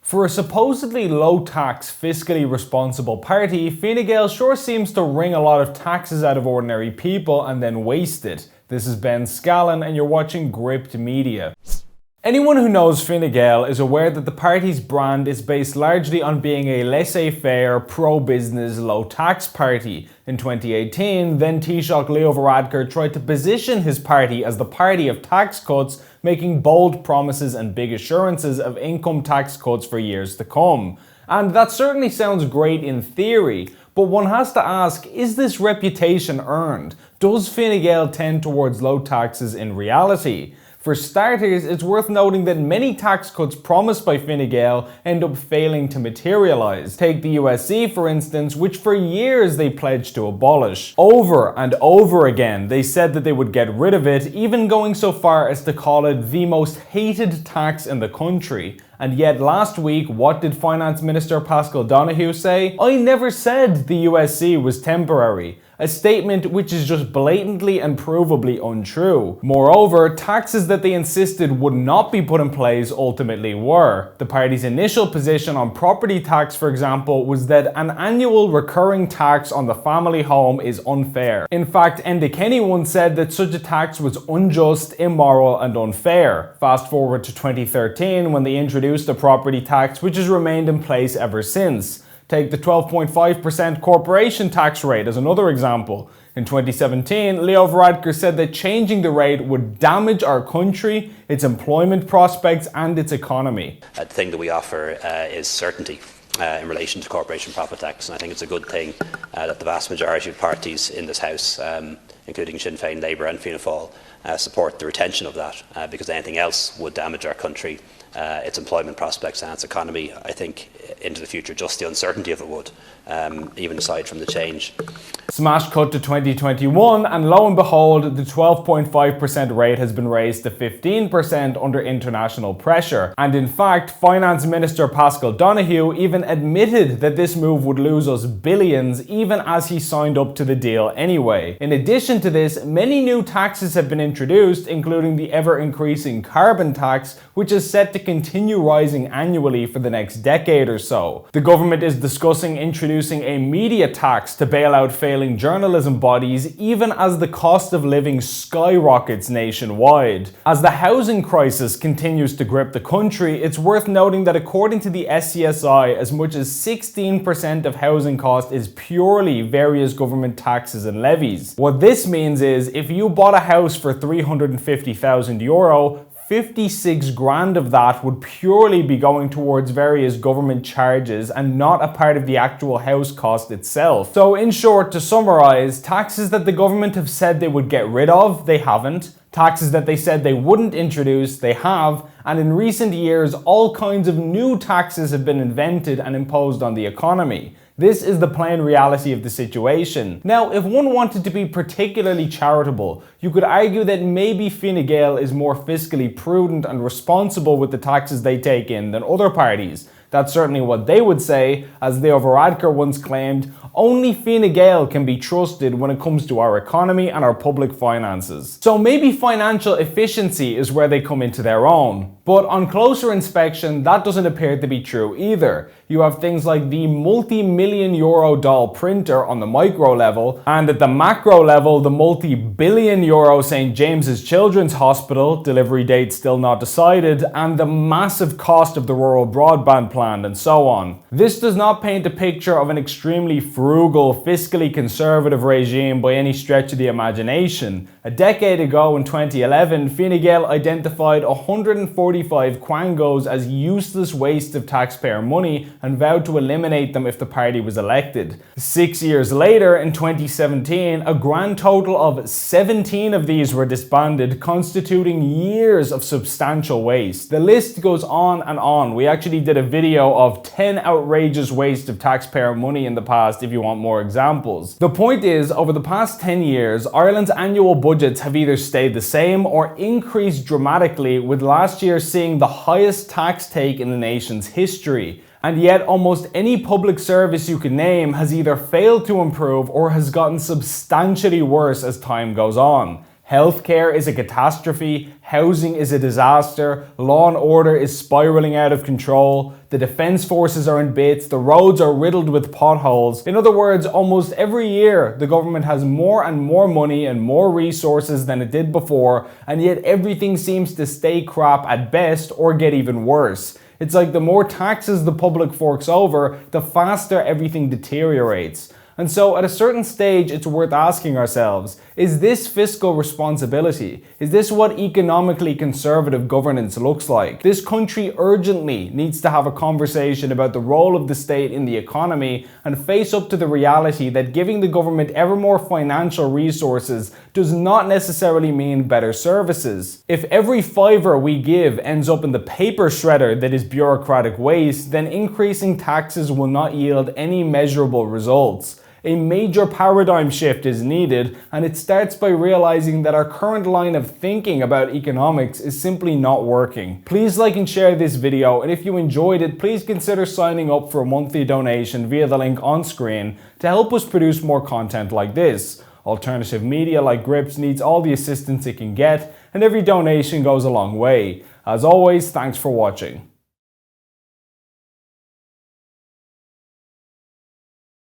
For a supposedly low-tax, fiscally responsible party, Fine Gael sure seems to wring a lot of taxes out of ordinary people and then waste it. This is Ben SCALLAN and you're watching Gript Media. Anyone who knows Fine Gael is aware that the party's brand is based largely on being a laissez-faire, pro-business, low-tax party. In 2018, then Taoiseach Leo Varadkar tried to position his party as the party of tax cuts, making bold promises and big assurances of income tax cuts for years to come. And that certainly sounds great in theory, but one has to ask, is this reputation earned? Does Fine Gael tend towards low taxes in reality? For starters, it's worth noting that many tax cuts promised by Fine Gael end up failing to materialise. Take the USC for instance, which for years they pledged to abolish. Over and over again, they said that they would get rid of it, even going so far as to call it the most hated tax in the country. And yet last week, what did Finance Minister Fiscal say? I never said the USC was temporary. A statement which is just blatantly and provably untrue. Moreover, taxes that they insisted would not be put in place ultimately were. The party's initial position on property tax, for example, was that an annual recurring tax on the family home is unfair. In fact, Enda Kenny once said that such a tax was unjust, immoral and unfair. Fast forward to 2013 when they introduced a property tax which has remained in place ever since. Take the 12.5% corporation tax rate as another example. In 2017, Leo Varadkar said that changing the rate would damage our country, its employment prospects and its economy. The thing that we offer is certainty in relation to corporation profit tax, and I think it's a good thing that the vast majority of parties in this House, including Sinn Féin, Labour and Fianna Fáil, support the retention of that, because anything else would damage our country, its employment prospects and its economy, I think, into the future. Just the uncertainty of it would, even aside from the change. Smash cut to 2021 and lo and behold, the 12.5% rate has been raised to 15% under international pressure. And in fact, Finance Minister Paschal Donohoe even admitted that this move would lose us billions even as he signed up to the deal anyway. In addition to this, many new taxes have been introduced, including the ever-increasing carbon tax, which is set to continue rising annually for the next decade or so. The government is discussing introducing a media tax to bail out failing journalism bodies, even as the cost of living skyrockets nationwide. As the housing crisis continues to grip the country, it's worth noting that according to the SCSI, as much as 16% of housing cost is purely various government taxes and levies. What this means is, if you bought a house for €350,000, 56 grand of that would purely be going towards various government charges and not a part of the actual house cost itself. So in short, to summarize, taxes that the government have said they would get rid of, they haven't. Taxes that they said they wouldn't introduce, they have. And in recent years, all kinds of new taxes have been invented and imposed on the economy. This is the plain reality of the situation. Now, if one wanted to be particularly charitable, you could argue that maybe Fine Gael is more fiscally prudent and responsible with the taxes they take in than other parties. That's certainly what they would say, as Leo Varadkar once claimed, only Fine Gael can be trusted when it comes to our economy and our public finances. So maybe financial efficiency is where they come into their own. But on closer inspection, that doesn't appear to be true either. You have things like the multi-million euro doll printer on the micro level, and at the macro level, the multi-billion euro St. James's Children's Hospital, delivery date still not decided, and the massive cost of the rural broadband plan, and so on. This does not paint a picture of an extremely frugal, fiscally conservative regime by any stretch of the imagination. A decade ago in 2011, Fine Gael identified 145 quangos as useless waste of taxpayer money and vowed to eliminate them if the party was elected. 6 years later, in 2017, a grand total of 17 of these were disbanded, constituting years of substantial waste. The list goes on and on. We actually did a video of 10 outrageous waste of taxpayer money in the past if you want more examples. The point is, over the past 10 years, Ireland's annual budgets have either stayed the same or increased dramatically, with last year seeing the highest tax take in the nation's history. And yet almost any public service you can name has either failed to improve or has gotten substantially worse as time goes on. Healthcare is a catastrophe, housing is a disaster, law and order is spiraling out of control, the defence forces are in bits, the roads are riddled with potholes. In other words, almost every year the government has more and more money and more resources than it did before, and yet everything seems to stay crap at best or get even worse. It's like the more taxes the public forks over, the faster everything deteriorates. And so at a certain stage, it's worth asking ourselves, is this fiscal responsibility? Is this what economically conservative governance looks like? This country urgently needs to have a conversation about the role of the state in the economy and face up to the reality that giving the government ever more financial resources does not necessarily mean better services. If every fiver we give ends up in the paper shredder that is bureaucratic waste, then increasing taxes will not yield any measurable results. A major paradigm shift is needed, and it starts by realizing that our current line of thinking about economics is simply not working. Please like and share this video, and if you enjoyed it, please consider signing up for a monthly donation via the link on screen to help us produce more content like this. Alternative media like Gript needs all the assistance it can get, and every donation goes a long way. As always, thanks for watching.